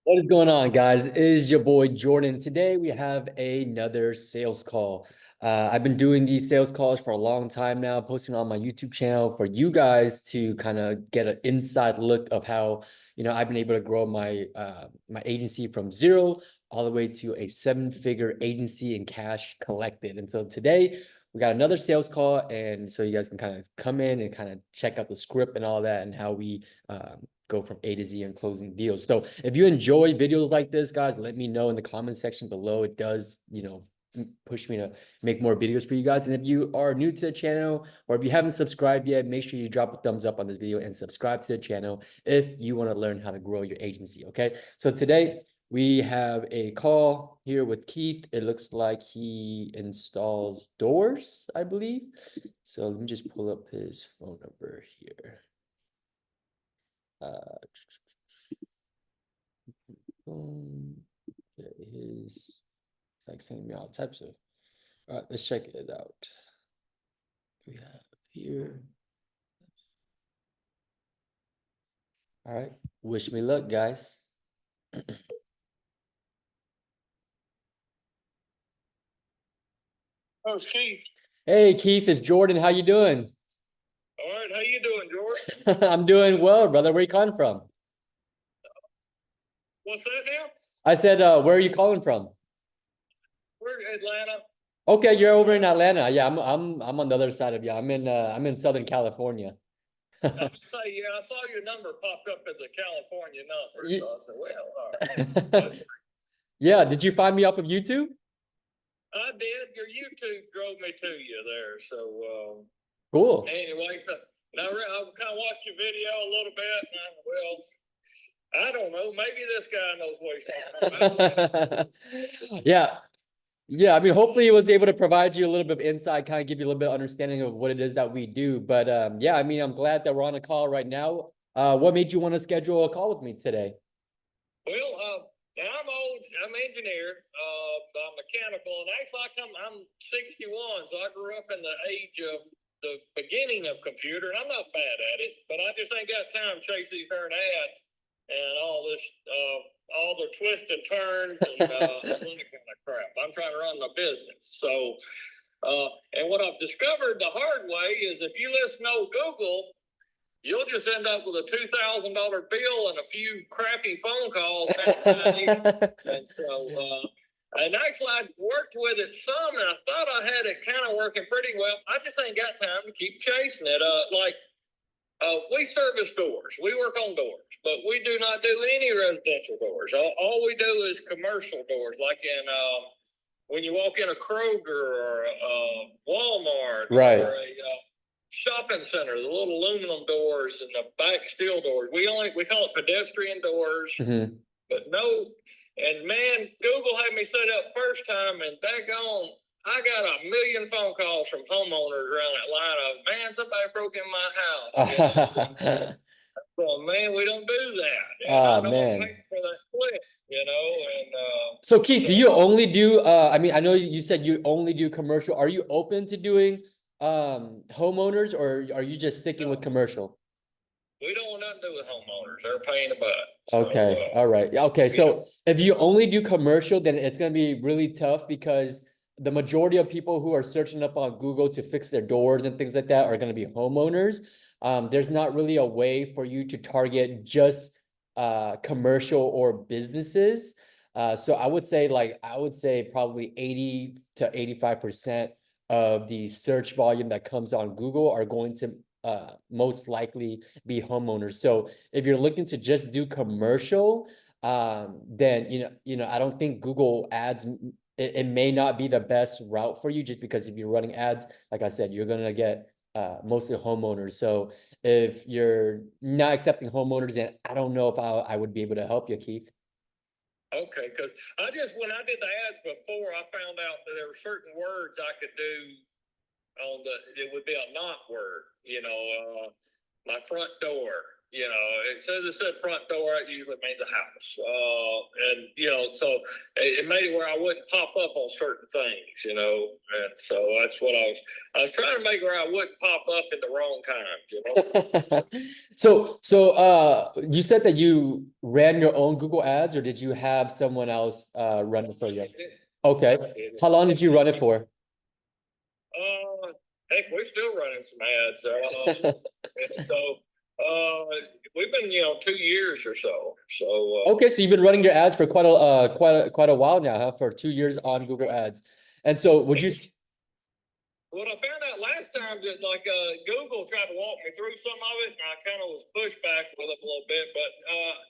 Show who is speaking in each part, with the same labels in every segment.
Speaker 1: What is going on, guys? It is your boy Jordan. Today we have another sales call. I've been doing these sales calls for a long time now, posting on my YouTube channel for you guys to kind of get an inside look of how I've been able to grow my agency from zero all the way to a seven-figure agency in cash collected. And so today we got another sales call, and so you guys can kind of come in and kind of check out the script and all that and how we go from A to Z and closing deals. So if you enjoy videos like this, guys, let me know in the comment section below. It does, push me to make more videos for you guys. And if you are new to the channel, or if you haven't subscribed yet, make sure you drop a thumbs up on this video and subscribe to the channel if you want to learn how to grow your agency. Okay. So today we have a call here with Keith. It looks like he installs doors, I believe. So let me just pull up his phone number here. His like sending me all types of. All right, let's check it out. We have here. All right, wish me luck, guys.
Speaker 2: Oh, Keith.
Speaker 1: Hey, Keith, it's Jordan. How you doing?
Speaker 2: All right, how you doing, George?
Speaker 1: I'm doing well, brother. Where you calling from?
Speaker 2: What's that now?
Speaker 1: I said, where are you calling from?
Speaker 2: We're in Atlanta.
Speaker 1: Okay, you're over in Atlanta. Yeah, I'm on the other side of you. I'm in Southern California.
Speaker 2: I say, yeah, I saw your number popped up as a California number, so I said, well, all right.
Speaker 1: Yeah, did you find me off of YouTube?
Speaker 2: I did. Your YouTube drove me to you there, so
Speaker 1: Cool.
Speaker 2: anyway, so now I kind of watched your video a little bit, and I don't know, maybe this guy knows what he's talking about.
Speaker 1: Yeah, I mean, hopefully he was able to provide you a little bit of insight, kind of give you a little bit of understanding of what it is that we do. But yeah, I mean, I'm glad that we're on a call right now. What made you want to schedule a call with me today?
Speaker 2: Well, I'm old. I'm an engineer. I'm mechanical, and actually, I'm 61, so I grew up in the age of the beginning of computer, and I'm not bad at it, but I just ain't got time to chase these darn ads and all this, all the twists and turns and all that kind of crap. I'm trying to run my business, so. And what I've discovered the hard way is if you listen to Google, you'll just end up with a $2,000 bill and a few crappy phone calls. And so, and actually, I worked with it some, and I thought I had it kind of working pretty well. I just ain't got time to keep chasing it. We service doors. We work on doors, but we do not do any residential doors. All we do is commercial doors, like in when you walk in a Kroger or a Walmart,
Speaker 1: right,
Speaker 2: or a shopping center, the little aluminum doors and the back steel doors. We call it pedestrian doors, but no. And man, Google had me set up first time, and daggone, I got 1 million phone calls from homeowners around Atlanta. Man, somebody broke in my house. Well, man, we don't do that.
Speaker 1: Oh, man.
Speaker 2: Pay for that clip, and
Speaker 1: so Keith, do you only do I mean, I know you said you only do commercial. Are you open to doing homeowners, or are you just sticking with commercial?
Speaker 2: We don't want nothing to do with homeowners. They're paying a butt.
Speaker 1: Okay, all right. Okay, so if you only do commercial, then it's gonna be really tough because the majority of people who are searching up on Google to fix their doors and things like that are gonna be homeowners. There's not really a way for you to target just commercial or businesses. So I would say probably 80 to 85% of the search volume that comes on Google are going to most likely be homeowners. So if you're looking to just do commercial, then I don't think Google ads, it may not be the best route for you, just because if you're running ads, like I said, you're gonna get mostly homeowners. So if you're not accepting homeowners, then I don't know if I would be able to help you, Keith.
Speaker 2: Okay, because when I did the ads before, I found out that there were certain words I could do it would be a not word, my front door, You know, it says it said front door, it usually means a house. And you know, so it made it where I wouldn't pop up on certain things, you know, and so that's what I was trying to make where I wouldn't pop up in the wrong times, you know.
Speaker 1: So you said that you ran your own Google ads, or did you have someone else run it for you? Okay. How long did you run it for?
Speaker 2: Heck, we're still running some ads. So we've been, you know, 2 years or so. So
Speaker 1: Okay, so you've been running your ads for quite a while now, huh? For 2 years on Google Ads. And so would you
Speaker 2: what I found out last time that like Google tried to walk me through some of it, and I kind of was pushed back with it a little bit, but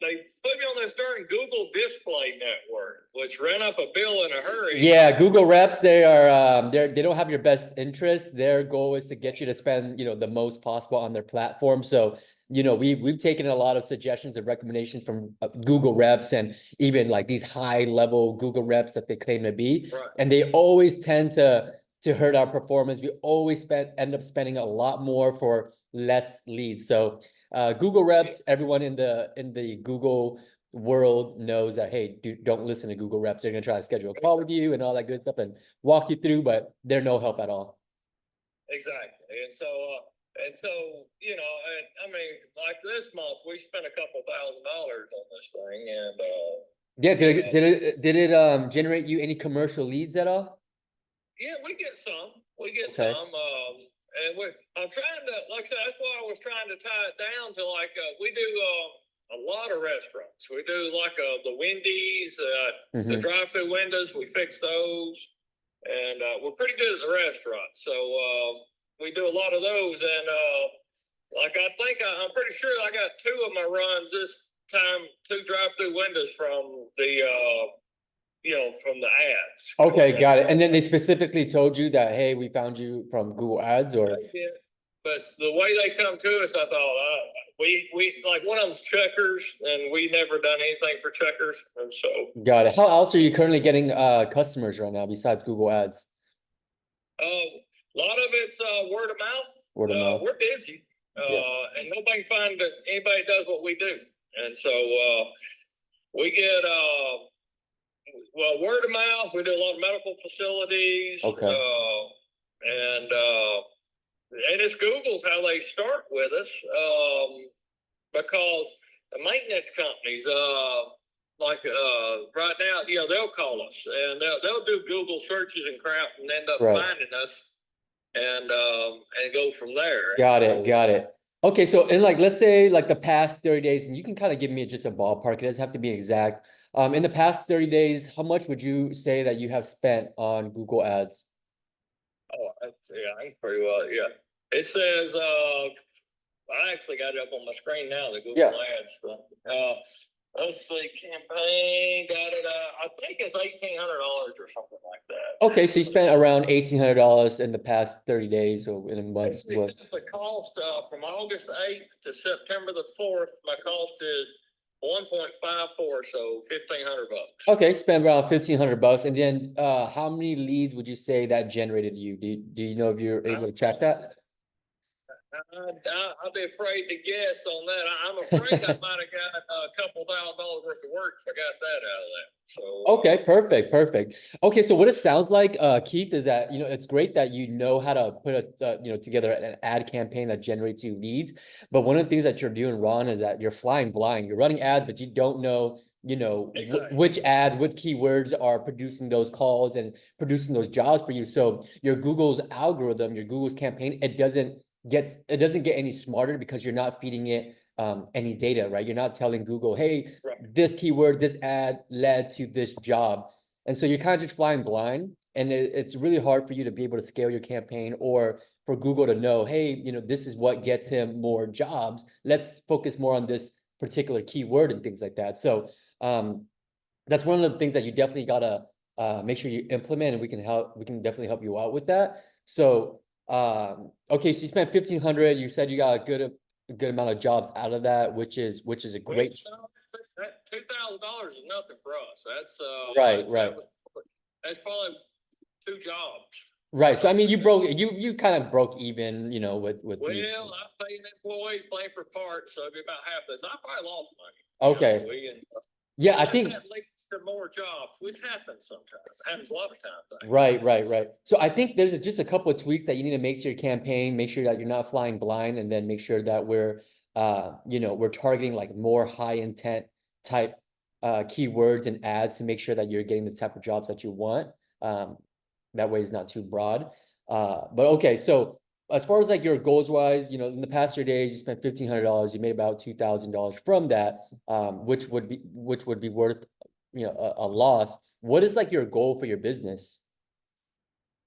Speaker 2: they put me on this darn Google Display Network, which ran up a bill in a hurry.
Speaker 1: Yeah, Google reps, they don't have your best interest. Their goal is to get you to spend, the most possible on their platform. So, we've taken a lot of suggestions and recommendations from Google reps and even like these high level Google reps that they claim to be.
Speaker 2: Right.
Speaker 1: And they always tend to hurt our performance. We always end up spending a lot more for less leads. So Google reps, everyone in the Google world knows that, hey, don't listen to Google reps. They're gonna try to schedule a call with you and all that good stuff and walk you through, but they're no help at all.
Speaker 2: Exactly. And so, you know, and I mean, like this month, we spent a couple $1,000 on this thing, and
Speaker 1: yeah, did it generate you any commercial leads at all?
Speaker 2: yeah, we get some. We get
Speaker 1: Okay.
Speaker 2: some. And I'm trying to, like I said, that's why I was trying to tie it down to like we do a lot of restaurants. We do like the Wendy's, the drive-through windows. We fix those, and we're pretty good at the restaurant. So we do a lot of those, and like I'm pretty sure I got 2 of my runs this time. 2 drive-through windows from the from the ads.
Speaker 1: Okay, got it. And then they specifically told you that, hey, we found you from Google Ads, or?
Speaker 2: Yeah. But the way they come to us, I thought we like one of them's Checkers, and we never done anything for Checkers, and so.
Speaker 1: Got it. How else are you currently getting customers right now besides Google Ads?
Speaker 2: A lot of it's word of mouth.
Speaker 1: Word of mouth.
Speaker 2: We're busy, and nobody can find that anybody does what we do, and so we get word of mouth. We do a lot of medical facilities.
Speaker 1: Okay.
Speaker 2: And it's Google's how they start with us, because the maintenance companies, like right now, they'll call us and they'll do Google searches and crap and end up finding us, and go from there.
Speaker 1: Got it. Okay, so in like, let's say like the past 30 days, and you can kind of give me just a ballpark, it doesn't have to be exact. In the past 30 days, how much would you say that you have spent on Google Ads?
Speaker 2: Oh, yeah, I think pretty well. Yeah, it says I actually got it up on my screen now. The Google Ads stuff. Let's see, campaign got it. I think it's $1,800 or something like that.
Speaker 1: Okay, so you spent around $1,800 in the past 30 days or in a month.
Speaker 2: It's the cost from August 8th to September the 4th. My cost is 1.54, so $1,500.
Speaker 1: Okay, spend around $1,500, and then how many leads would you say that generated you? Do you know if you're able to track that?
Speaker 2: I'd be afraid to guess on that. I'm afraid I might have got a couple $1,000 worth of work if I got that out of that. So
Speaker 1: okay, perfect. Okay, so what it sounds like, Keith, is that it's great that you know how to put together an ad campaign that generates you leads. But one of the things that you're doing wrong is that you're flying blind. You're running ads, but you don't know
Speaker 2: exactly.
Speaker 1: which ads, what keywords are producing those calls and producing those jobs for you. So your Google's algorithm, your Google's campaign, it doesn't get any smarter because you're not feeding it any data, right? You're not telling Google, hey, this keyword, this ad led to this job. And so you're kind of just flying blind, and it's really hard for you to be able to scale your campaign, or for Google to know, hey, this is what gets him more jobs. Let's focus more on this particular keyword and things like that. So that's one of the things that you definitely gotta make sure you implement, and we can definitely help you out with that. So okay, so you spent $1,500. You said you got a good amount of jobs out of that, which is a great.
Speaker 2: That $2,000 is nothing for us. That's
Speaker 1: right.
Speaker 2: That's probably 2 jobs.
Speaker 1: Right. So I mean, you kind of broke even, you know, with
Speaker 2: Well,
Speaker 1: the
Speaker 2: I'm paying employees, paying for parts, so it'd be about half this. I probably lost money.
Speaker 1: okay.
Speaker 2: But
Speaker 1: Yeah, I think
Speaker 2: that leads to more jobs, which happens sometimes. Happens a lot of times.
Speaker 1: right. So I think there's just a couple of tweaks that you need to make to your campaign. Make sure that you're not flying blind, and then make sure that we're you know, we're targeting like more high intent type keywords and ads to make sure that you're getting the type of jobs that you want. Um, that way it's not too broad. But okay, so as far as like your goals wise, you know, in the past 3 days, you spent $1,500, you made about $2,000 from that, which would be worth, you know, a loss. What is like your goal for your business?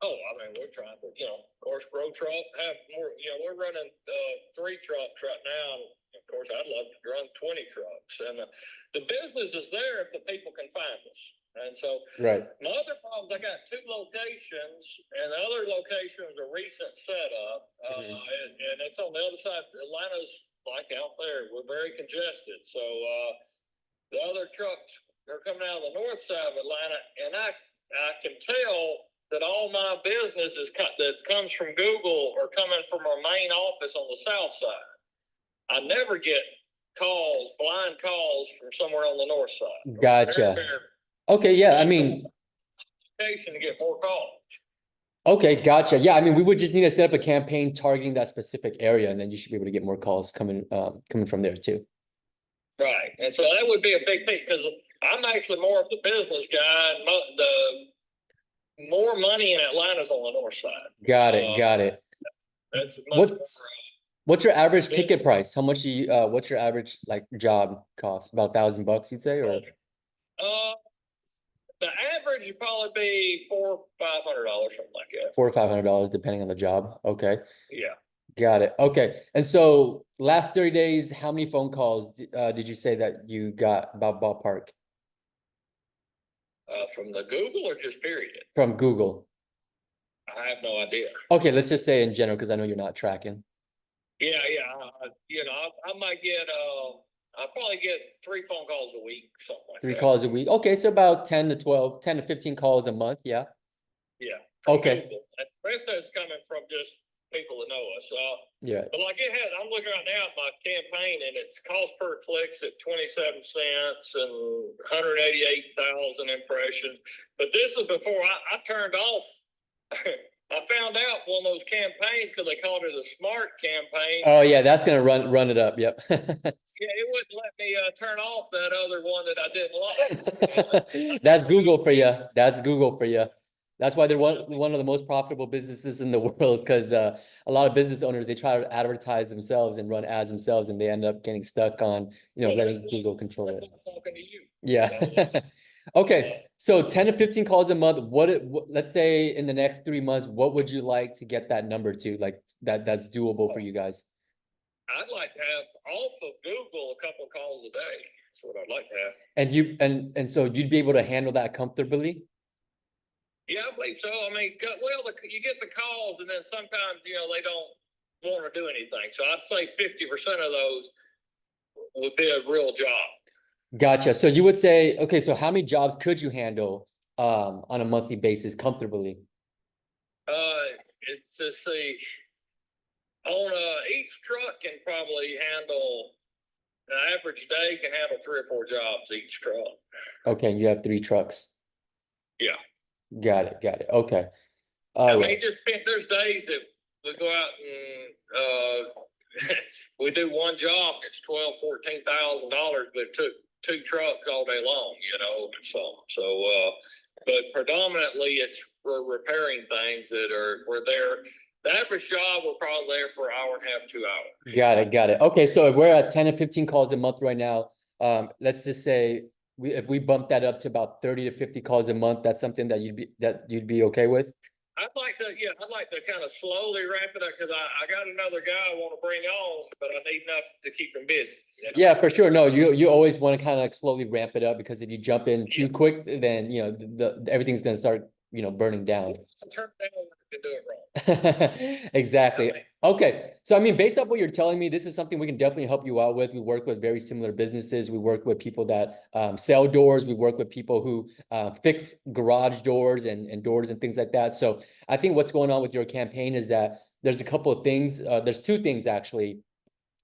Speaker 2: Oh, I mean, we're trying to, of course, grow truck, have more, we're running 3 trucks right now. And of course, I'd love to run 20 trucks. And the business is there if the people can find us. And so
Speaker 1: Right.
Speaker 2: my other problems, I got 2 locations, and the other location is a recent setup. And it's on the other side. Atlanta's like out there. We're very congested. So the other trucks are coming out of the north side of Atlanta, and I can tell that all my business that comes from Google are coming from our main office on the south side. I never get blind calls from somewhere on the north side.
Speaker 1: Gotcha. Okay, yeah, I mean,
Speaker 2: To get more calls.
Speaker 1: okay, gotcha. Yeah, I mean, we would just need to set up a campaign targeting that specific area, and then you should be able to get more calls coming from there too.
Speaker 2: Right, and so that would be a big piece because I'm actually more of the business guy, and the more money in Atlanta's on the north side.
Speaker 1: Got it.
Speaker 2: That's much more,
Speaker 1: what's your average ticket price? How much do you what's your average like job cost? About $1,000, you'd say, or
Speaker 2: the average would probably be $400 or $500, something like that.
Speaker 1: $400 or $500, depending on the job. Okay.
Speaker 2: Yeah.
Speaker 1: Got it. Okay. And so last 30 days, how many phone calls did you say that you got about ballpark?
Speaker 2: From the Google or just period?
Speaker 1: From Google.
Speaker 2: I have no idea.
Speaker 1: Okay, let's just say in general, because I know you're not tracking.
Speaker 2: Yeah. I might get, I'll probably get 3 phone calls a week, something like that.
Speaker 1: 3 calls a week. Okay, so about 10 to 15 calls a month. Yeah.
Speaker 2: Yeah.
Speaker 1: Okay.
Speaker 2: Google. And the rest of it's coming from just people that know us.
Speaker 1: Yeah.
Speaker 2: But like I'm looking right now at my campaign, and it's cost per clicks at 27 cents and 188,000 impressions. But this is before I turned off. I found out one of those campaigns because they called it a smart campaign.
Speaker 1: Oh yeah, that's gonna run it up. Yep.
Speaker 2: Yeah, it wouldn't let me turn off that other one that I didn't like.
Speaker 1: That's Google for you. That's Google for you. That's why they're one of the most profitable businesses in the world, because a lot of business owners, they try to advertise themselves and run ads themselves, and they end up getting stuck on, you know, letting Google control it.
Speaker 2: Talking to you.
Speaker 1: Yeah. Okay, so 10 to 15 calls a month. Let's say in the next 3 months, what would you like to get that number to? Like that's doable for you guys.
Speaker 2: I'd like to have off of Google a couple of calls a day. That's what I'd like to have.
Speaker 1: And so you'd be able to handle that comfortably?
Speaker 2: Yeah, I believe so. I mean, well, you get the calls, and then sometimes they don't want to do anything. So I'd say 50% of those would be a real job.
Speaker 1: Gotcha. So you would say, okay, so how many jobs could you handle on a monthly basis comfortably?
Speaker 2: It's just on each truck can probably handle an average day can handle 3 or 4 jobs each truck.
Speaker 1: Okay, you have 3 trucks.
Speaker 2: Yeah.
Speaker 1: Got it. Okay.
Speaker 2: I mean, there's days that we go out and we do one job. It's $12,000-$14,000, but it took 2 trucks all day long. But predominantly we're repairing things that we're there. The average job we're probably there for an hour and a half, 2 hours.
Speaker 1: Got it. Okay, so if we're at 10 to 15 calls a month right now, let's just say if we bump that up to about 30 to 50 calls a month, that's something that you'd be okay with?
Speaker 2: I'd like to kind of slowly ramp it up because I got another guy I want to bring on, but I need enough to keep him busy.
Speaker 1: Yeah, for sure. No, you always want to kind of like slowly ramp it up, because if you jump in too quick, then everything's gonna start burning down.
Speaker 2: I turned down can do it wrong.
Speaker 1: Exactly.
Speaker 2: I mean,
Speaker 1: Okay. So, I mean, based off what you're telling me, this is something we can definitely help you out with. We work with very similar businesses. We work with people that sell doors. We work with people who fix garage doors and doors and things like that. So I think what's going on with your campaign is that there's a couple of things. There's two things actually.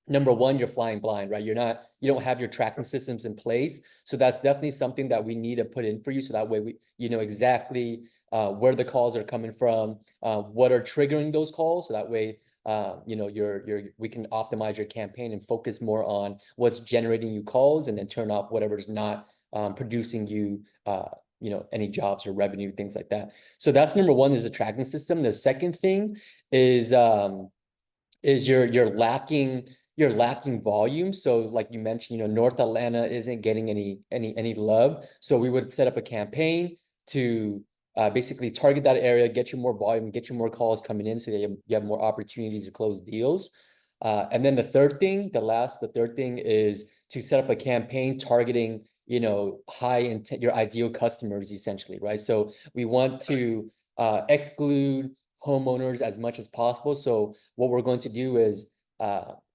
Speaker 1: Number one, you're flying blind, right? You don't have your tracking systems in place. So that's definitely something that we need to put in for you. So that way you know exactly where the calls are coming from, what are triggering those calls. So that way, you know, we can optimize your campaign and focus more on what's generating you calls and then turn off whatever's not producing you, you know, any jobs or revenue, things like that. So that's number one is the tracking system. The second thing is you're lacking volume. So like you mentioned, you know, North Atlanta isn't getting any love. So we would set up a campaign to basically target that area, get you more volume, get you more calls coming in so that you have more opportunities to close deals. And then the third thing is to set up a campaign targeting, you know, high intent, your ideal customers essentially, right? So we want to exclude homeowners as much as possible. So what we're going to do is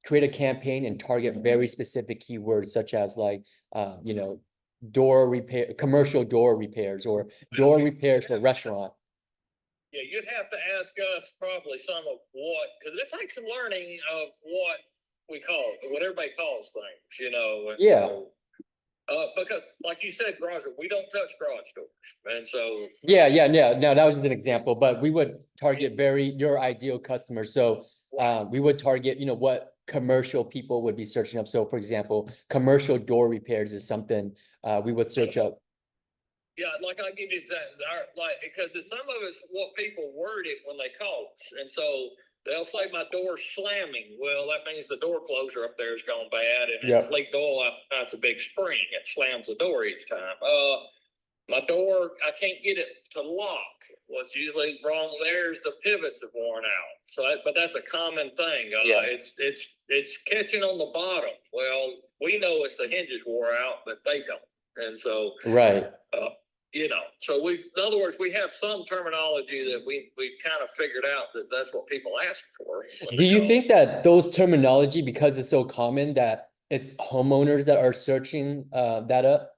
Speaker 1: create a campaign and target very specific keywords such as like, you know, door repair, commercial door repairs or door repairs for restaurant.
Speaker 2: Yeah, you'd have to ask us probably some of what, because it takes some learning of what everybody calls things, you know. And
Speaker 1: Yeah.
Speaker 2: so, because like you said, garage, we don't touch garage doors, and so
Speaker 1: Yeah. No, that was just an example, but we would target your ideal customer. So we would target, you know, what commercial people would be searching up. So for example, commercial door repairs is something we would search up.
Speaker 2: yeah, like I'll give you exactly like because some of it's what people word it when they call us, and so they'll say my door's slamming. Well, that means the door closure up there is gone bad, and it's leaked oil out. That's a big spring. It slams the door each time. My door, I can't get it to lock. What's usually wrong there is the pivots have worn out. So, but that's a common thing. It's catching on the bottom. Well, we know it's the hinges wore out, but they don't. And so,
Speaker 1: right.
Speaker 2: You know, so in other words, we have some terminology that we've kind of figured out that that's what people ask for.
Speaker 1: Do you think that those terminology, because it's so common, that it's homeowners that are searching that up?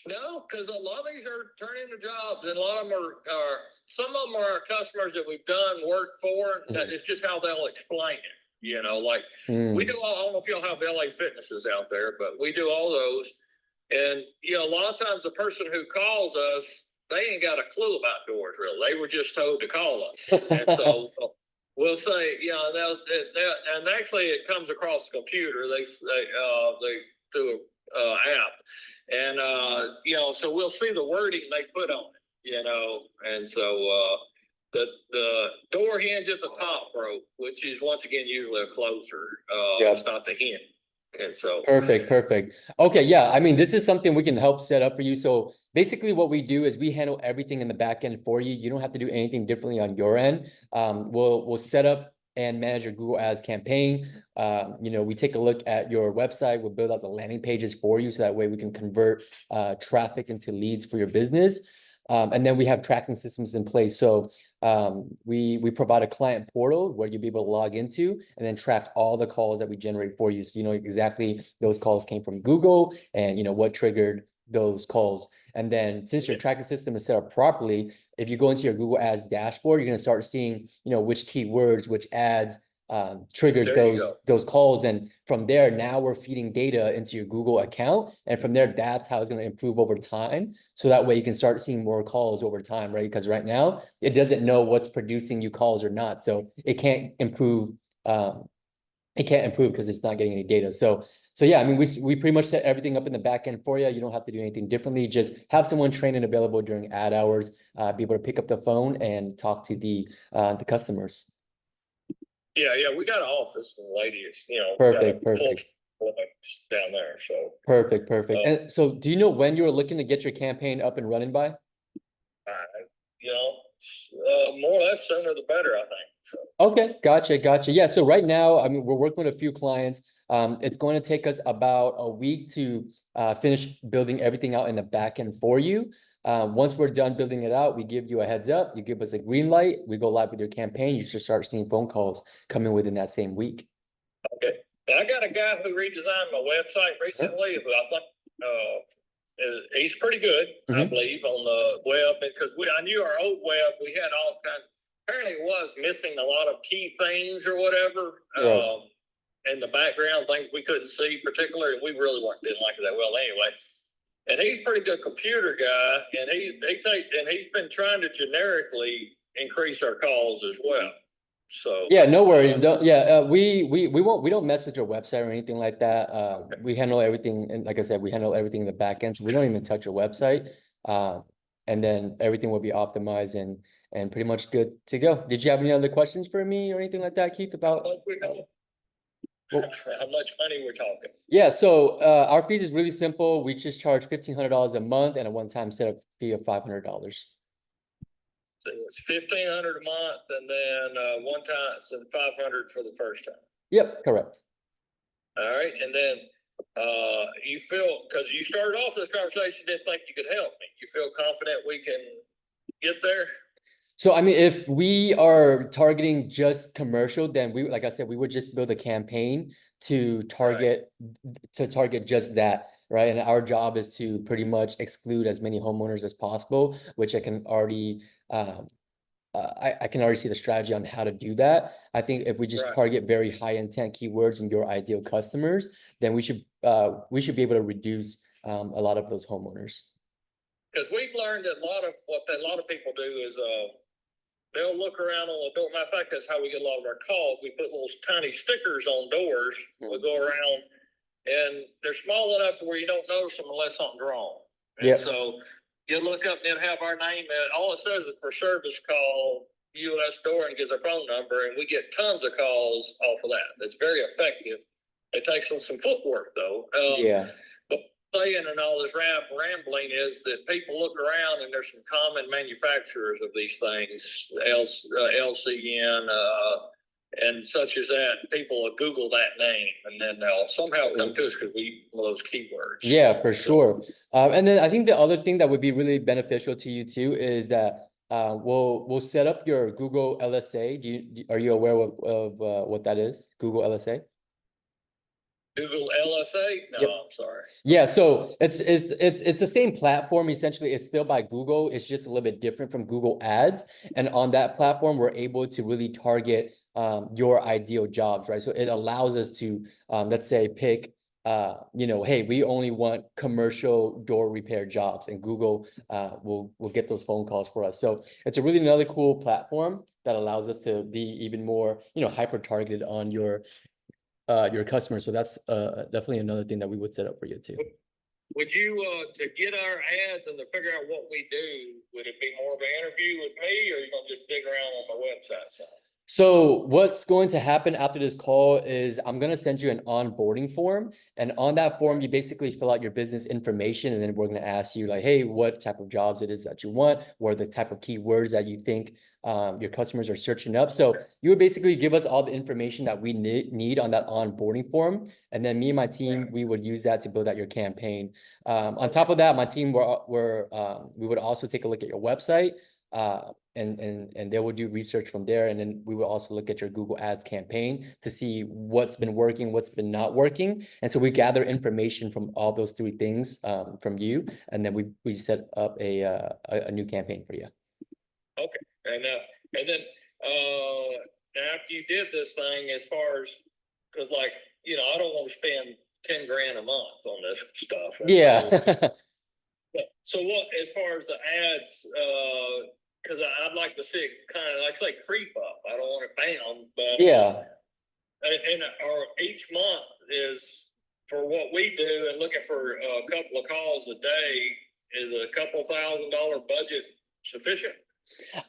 Speaker 2: No, because a lot of these are turning into jobs, and a lot of them are some of them are our customers that we've done work for. That is just how they'll explain it. You know, like we do. I don't know if y'all have LA Fitnesses out there, but we do all those. And you know, a lot of times the person who calls us, they ain't got a clue about doors, really. They were just told to call us, and so we'll say, you know, and actually it comes across the computer. They through a app. And, you know, so we'll see the wording they put on it, you know, and so the door hinge at the top broke, which is once again usually a closer. It's not the hinge. And so
Speaker 1: perfect. Okay, yeah. I mean, this is something we can help set up for you. So basically what we do is we handle everything in the back end for you. You don't have to do anything differently on your end. We'll set up and manage your Google Ads campaign. You know, we take a look at your website. We'll build out the landing pages for you. So that way we can convert traffic into leads for your business. And then we have tracking systems in place. So we provide a client portal where you'll be able to log into and then track all the calls that we generate for you. So you know exactly those calls came from Google and you know what triggered those calls. And then since your tracking system is set up properly, if you go into your Google Ads dashboard, you're going to start seeing, you know, which keywords, which ads triggered those calls. And from there, now we're feeding data into your Google account. And from there, that's how it's going to improve over time. So that way you can start seeing more calls over time, right? Because right now it doesn't know what's producing you calls or not. So it can't improve. It can't improve because it's not getting any data. So yeah, I mean, we pretty much set everything up in the back end for you. You don't have to do anything differently. Just have someone trained and available during ad hours, be able to pick up the phone and talk to the customers.
Speaker 2: Yeah, we got an office and ladies, you know,
Speaker 1: perfect
Speaker 2: down there. So
Speaker 1: perfect. And so do you know when you were looking to get your campaign up and running by?
Speaker 2: You know, more or less sooner the better, I think. So.
Speaker 1: Okay, gotcha. Yeah, so right now, I mean, we're working with a few clients. It's going to take us about a week to finish building everything out in the back end for you. Once we're done building it out, we give you a heads up, you give us a green light, we go live with your campaign, you should start seeing phone calls coming within that same week.
Speaker 2: Okay. I got a guy who redesigned my website recently, who I think he's pretty good, I believe, on the web, because I knew our old web, we had all kinds. Apparently, it was missing a lot of key things or whatever. In the background, things we couldn't see particularly, and we really didn't like it that well anyway. And he's a pretty good computer guy, and he's been trying to generically increase our calls as well. So
Speaker 1: yeah, no worries. We don't mess with your website or anything like that. We handle everything, and like I said, we handle everything in the back end, so we don't even touch your website. And then everything will be optimized and pretty much good to go. Did you have any other questions for me or anything like that, Keith, about
Speaker 2: how much money we're talking?
Speaker 1: Yeah, so our fees is really simple. We just charge $1,500 a month and a one-time setup fee of $500.
Speaker 2: So it's $1,500 a month, and then one time, so $500 for the first time.
Speaker 1: Yep, correct.
Speaker 2: All right, and then you feel, because you started off this conversation, didn't think you could help me. You feel confident we can get there?
Speaker 1: So, I mean, if we are targeting just commercial, then we, like I said, we would just build a campaign to target just that, right? And our job is to pretty much exclude as many homeowners as possible, which I can already I can already see the strategy on how to do that. I think if we just target very high intent keywords and your ideal customers, then we should be able to reduce a lot of those homeowners.
Speaker 2: Because we've learned that a lot of people do is they'll look around on the door. Matter of fact, that's how we get a lot of our calls. We put little tiny stickers on doors. We go around, and they're small enough to where you don't notice them unless something's wrong. And so you look up and have our name, and all it says is for service call US Door, and gives our phone number, and we get tons of calls off of that. It's very effective. It takes some footwork though. But saying and all this rambling is that people look around, and there's some common manufacturers of these things, LCN, and such as that. People will Google that name, and then they'll somehow come to us because we use those keywords.
Speaker 1: Yeah, for sure. And then I think the other thing that would be really beneficial to you too is that we'll set up your Google LSA. Are you aware of what that is? Google LSA?
Speaker 2: Google LSA? No, I'm sorry.
Speaker 1: Yeah, so it's the same platform. Essentially, it's still by Google. It's just a little bit different from Google Ads. And on that platform, we're able to really target your ideal jobs, right? So it allows us to let's say pick hey, we only want commercial door repair jobs, and Google will get those phone calls for us. So it's a really another cool platform that allows us to be even more hyper targeted on your customers. So that's definitely another thing that we would set up for you too.
Speaker 2: Would you to get our ads and to figure out what we do, would it be more of an interview with me, or are you gonna just dig around on my website side?
Speaker 1: So what's going to happen after this call is I'm going to send you an onboarding form, and on that form, you basically fill out your business information, and then we're going to ask you like, hey, what type of jobs it is that you want, what are the type of keywords that you think your customers are searching up. So you would basically give us all the information that we need on that onboarding form. And then me and my team, we would use that to build out your campaign. On top of that, my team, we would also take a look at your website. And they will do research from there, and then we will also look at your Google Ads campaign to see what's been working, what's been not working. And so we gather information from all those three things from you, and then we set up a new campaign for you.
Speaker 2: Okay, and then after you did this thing, as far as, because like I don't want to spend 10 grand a month on this stuff.
Speaker 1: Yeah.
Speaker 2: So what, as far as the ads, because I'd like to see it kind of like say creep up. I don't want it down, but
Speaker 1: yeah.
Speaker 2: And each month is for what we do, and looking for a couple of calls a day, is a couple $1,000 budget sufficient?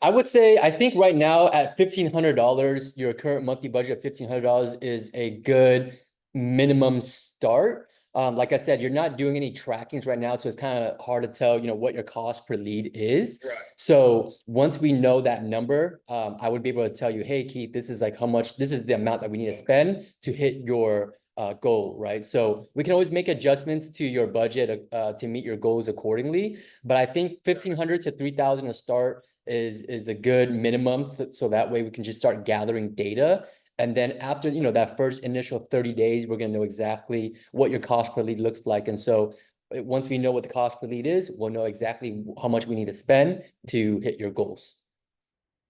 Speaker 1: I would say, I think right now at $1,500, your current monthly budget of $1,500 is a good minimum start. Like I said, you're not doing any trackings right now, so it's kind of hard to tell, what your cost per lead is.
Speaker 2: Right.
Speaker 1: So once we know that number, I would be able to tell you, hey, Keith, this is like how much, this is the amount that we need to spend to hit your goal, right? So we can always make adjustments to your budget to meet your goals accordingly. But I think 1,500 to 3,000 to start is a good minimum, so that way we can just start gathering data. And then after, that first initial 30 days, we're gonna know exactly what your cost per lead looks like. And so once we know what the cost per lead is, we'll know exactly how much we need to spend to hit your goals.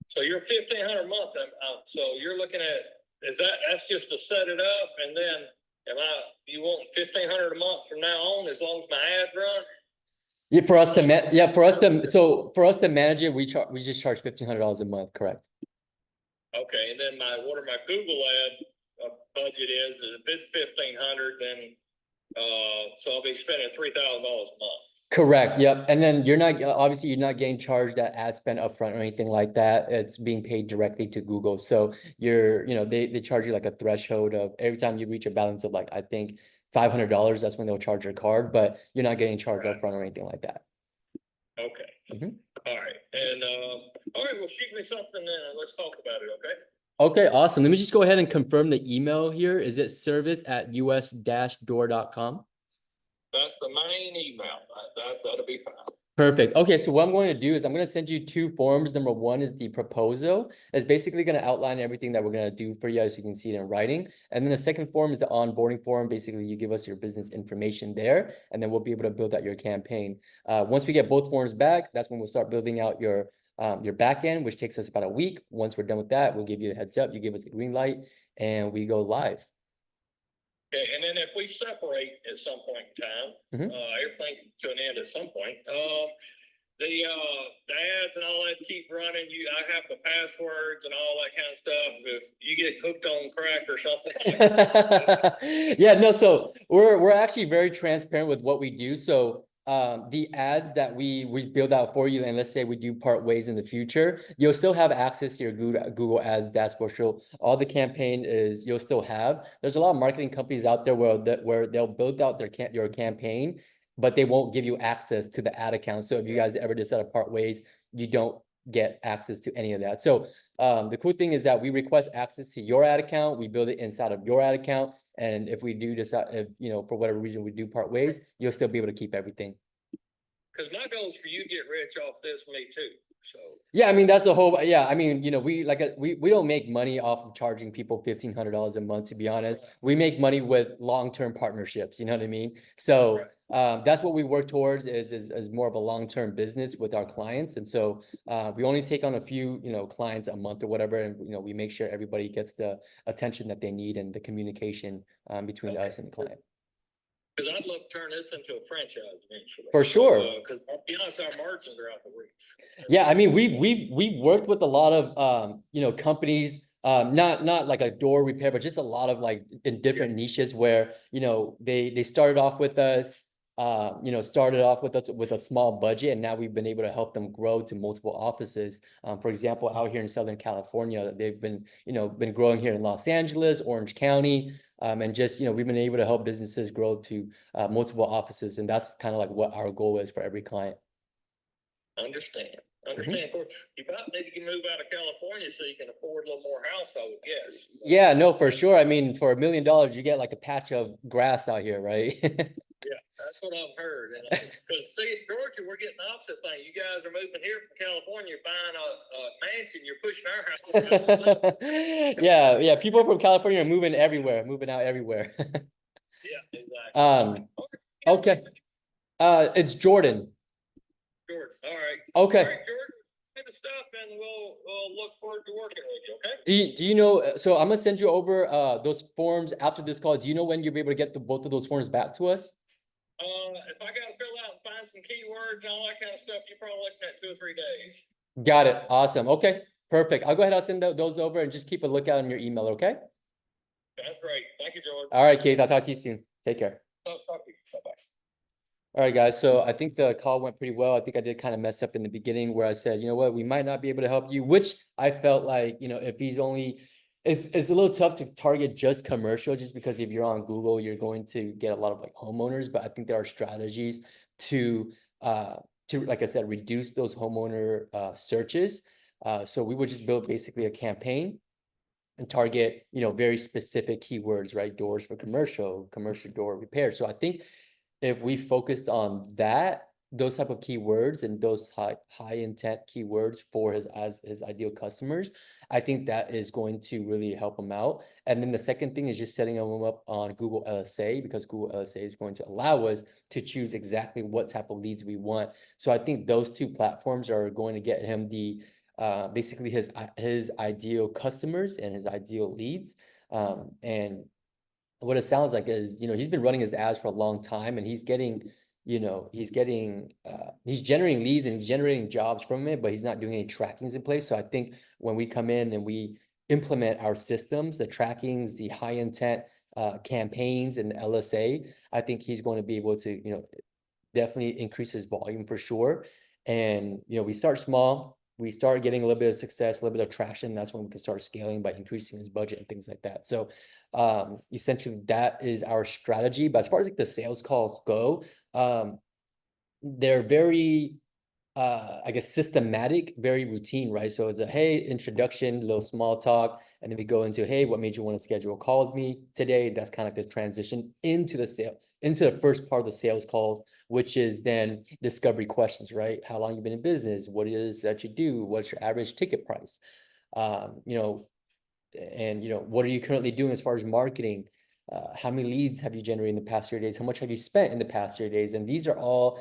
Speaker 2: So you're 1,500 a month. So you're looking at, that's just to set it up, and then you want 1,500 a month from now on as long as my ads run?
Speaker 1: Yeah, for us to manage it, we just charge $1,500 a month, correct?
Speaker 2: Okay, and then what are my Google ad budget is if it's 1,500, then so I'll be spending $3,000 a month.
Speaker 1: Correct. Yep. And then you're not getting charged that ad spend upfront or anything like that. It's being paid directly to Google. So they charge you like a threshold of every time you reach a balance of like, I think $500, that's when they'll charge your card, but you're not getting charged upfront or anything like that.
Speaker 2: Okay. All right. And all right, well, shoot me something then and let's talk about it, okay?
Speaker 1: Okay, awesome. Let me just go ahead and confirm the email here. Is it service@us-door.com?
Speaker 2: That's the main email. That'll be fine.
Speaker 1: Perfect. Okay, so what I'm going to do is I'm going to send you two forms. Number one is the proposal. It's basically going to outline everything that we're going to do for you, so you can see it in writing. And then the second form is the onboarding form. Basically, you give us your business information there, and then we'll be able to build out your campaign. Once we get both forms back, that's when we'll start building out your back end, which takes us about a week. Once we're done with that, we'll give you a heads up. You give us the green light, and we go live.
Speaker 2: Okay, and then if we separate at some point in time, everything to an end at some point, the ads and all that keep running. I have the passwords and all that kind of stuff. If you get hooked on crack or something.
Speaker 1: Yeah, no, so we're actually very transparent with what we do. So the ads that we build out for you, and let's say we do part ways in the future, you'll still have access to your Google Ads dashboard. So all the campaign is you'll still have. There's a lot of marketing companies out there where they'll build out your campaign, but they won't give you access to the ad account. So if you guys ever decide to part ways, you don't get access to any of that. So the cool thing is that we request access to your ad account. We build it inside of your ad account. And if we do decide, for whatever reason we do part ways, you'll still be able to keep everything.
Speaker 2: Because my goal is for you to get rich off this, me too. So
Speaker 1: yeah, I mean, that's the whole, yeah, I mean, we don't make money off of charging people $1,500 a month, to be honest. We make money with long-term partnerships, you know what I mean? So that's what we work towards is more of a long-term business with our clients. And so we only take on a few, clients a month or whatever. And, we make sure everybody gets the attention that they need and the communication between us and the client.
Speaker 2: Because I'd love to turn this into a franchise eventually.
Speaker 1: For sure.
Speaker 2: Because I'll be honest, our margins are out the roof.
Speaker 1: Yeah, I mean, we've worked with a lot of companies, not like a door repair, but just a lot of like in different niches where they started off with us, with a small budget, and now we've been able to help them grow to multiple offices. For example, out here in Southern California, they've been growing here in Los Angeles, Orange County. And just, we've been able to help businesses grow to multiple offices. And that's kind of like what our goal is for every client.
Speaker 2: Understand. You about need to move out of California so you can afford a little more house, I would guess.
Speaker 1: Yeah, no, for sure. I mean, for $1 million, you get like a patch of grass out here, right?
Speaker 2: Yeah, that's what I've heard. Because see, in Georgia, we're getting the opposite thing. You guys are moving here from California, buying a mansion. You're pushing our house.
Speaker 1: Yeah. People from California are moving out everywhere.
Speaker 2: Yeah, exactly.
Speaker 1: Okay. It's Jordan.
Speaker 2: Jordan. All right.
Speaker 1: Okay.
Speaker 2: All right, Jordan. The stuff, and we'll look forward to working with you. Okay.
Speaker 1: Do you know? So I'm gonna send you over those forms after this call. Do you know when you'll be able to get both of those forms back to us?
Speaker 2: If I gotta fill out and find some keywords and all that kind of stuff, you're probably looking at 2 or 3 days.
Speaker 1: Got it. Awesome. Okay. Perfect. I'll go ahead. I'll send those over and just keep a lookout on your email. Okay.
Speaker 2: That's great. Thank you, Jordan.
Speaker 1: All right, Keith. I'll talk to you soon. Take care.
Speaker 2: Talk to you. Bye-bye.
Speaker 1: All right, guys. So I think the call went pretty well. I think I did kind of mess up in the beginning where I said, you know what, we might not be able to help you, which I felt like, if he's only, it's a little tough to target just commercial, just because if you're on Google, you're going to get a lot of like homeowners. But I think there are strategies to like I said, reduce those homeowner searches. So we would just build basically a campaign and target, very specific keywords, right? Doors for commercial door repair. So I think if we focused on that, those type of keywords and those high intent keywords for his ideal customers, I think that is going to really help him out. And then the second thing is just setting him up on Google LSA, because Google LSA is going to allow us to choose exactly what type of leads we want. So I think those two platforms are going to get him the basically his ideal customers and his ideal leads. And what it sounds like is, he's been running his ads for a long time, and he's getting, he's generating leads and he's generating jobs from it, but he's not doing any trackings in place. So I think when we come in and we implement our systems, the trackings, the high intent campaigns and the LSA, I think he's going to be able to, definitely increase his volume for sure. And, we start small, we start getting a little bit of success, a little bit of traction. That's when we can start scaling by increasing his budget and things like that. So essentially that is our strategy. But as far as like the sales calls go, they're very I guess systematic, very routine, right? So it's a hey, introduction, little small talk, and then we go into hey, what made you want to schedule a call with me today? That's kind of like this transition into the first part of the sales call, which is then discovery questions, right? How long you been in business? What it is that you do? What's your average ticket price? You know, and what are you currently doing as far as marketing? How many leads have you generated in the past 30 days? How much have you spent in the past 30 days? And these are all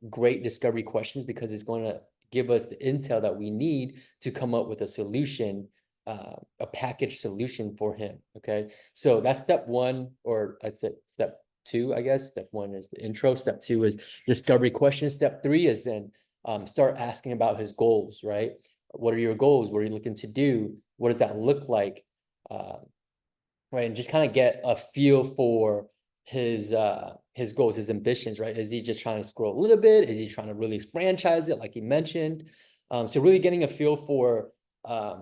Speaker 1: great discovery questions, because it's going to give us the intel that we need to come up with a solution, a package solution for him. Okay, so that's step one, or I'd say step two, I guess. Step one is the intro. Step two is discovery questions. Step three is then start asking about his goals, right? What are your goals? What are you looking to do? What does that look like? Right, and just kind of get a feel for his goals, his ambitions, right? Is he just trying to grow a little bit? Is he trying to really franchise it, like he mentioned? So really getting a feel for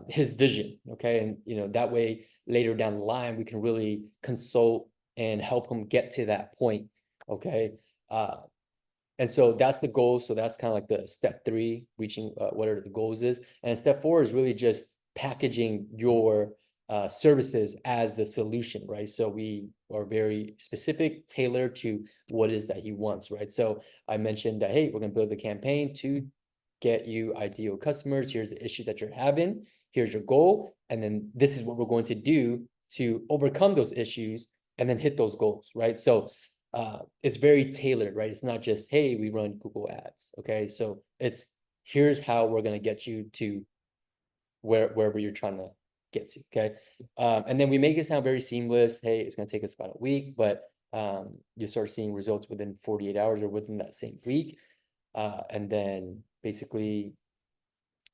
Speaker 1: his vision, okay? And that way later down the line we can really consult and help him get to that point, okay? And so that's the goal. So that's kind of like the step three, reaching what are the goals is. And step four is really just packaging your services as the solution, right? So we are very specific, tailored to what is that he wants, right? So I mentioned that, hey, we're going to build a campaign to get you ideal customers. Here's the issue that you're having. Here's your goal. And then this is what we're going to do to overcome those issues and then hit those goals, right? So it's very tailored, right? It's not just, hey, we run Google ads. Okay. So it's here's how we're going to get you to wherever you're trying to get to. Okay. And then we make it sound very seamless. Hey, it's going to take us about a week, but you start seeing results within 48 hours or within that same week. And then basically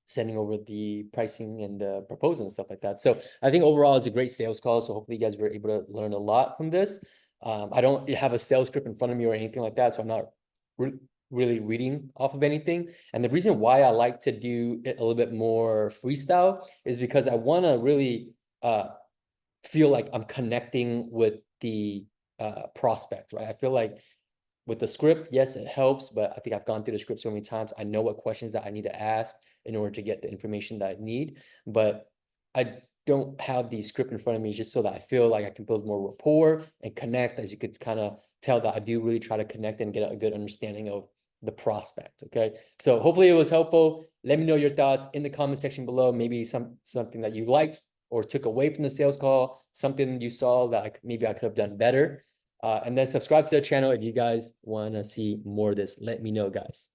Speaker 1: sending over the pricing and the proposal and stuff like that. So I think overall it's a great sales call. So hopefully you guys were able to learn a lot from this. I don't have a sales script in front of me or anything like that, so I'm not really reading off of anything. And the reason why I like to do it a little bit more freestyle is because I want to really feel like I'm connecting with the prospect, right? I feel like with the script, yes, it helps, but I think I've gone through the script so many times. I know what questions that I need to ask in order to get the information that I need, but I don't have the script in front of me just so that I feel like I can build more rapport and connect. As you could kind of tell, that I do really try to connect and get a good understanding of the prospect. Okay, so hopefully it was helpful. Let me know your thoughts in the comment section below. Maybe something that you liked or took away from the sales call, something you saw that maybe I could have done better. And then subscribe to the channel if you guys want to see more of this. Let me know, guys.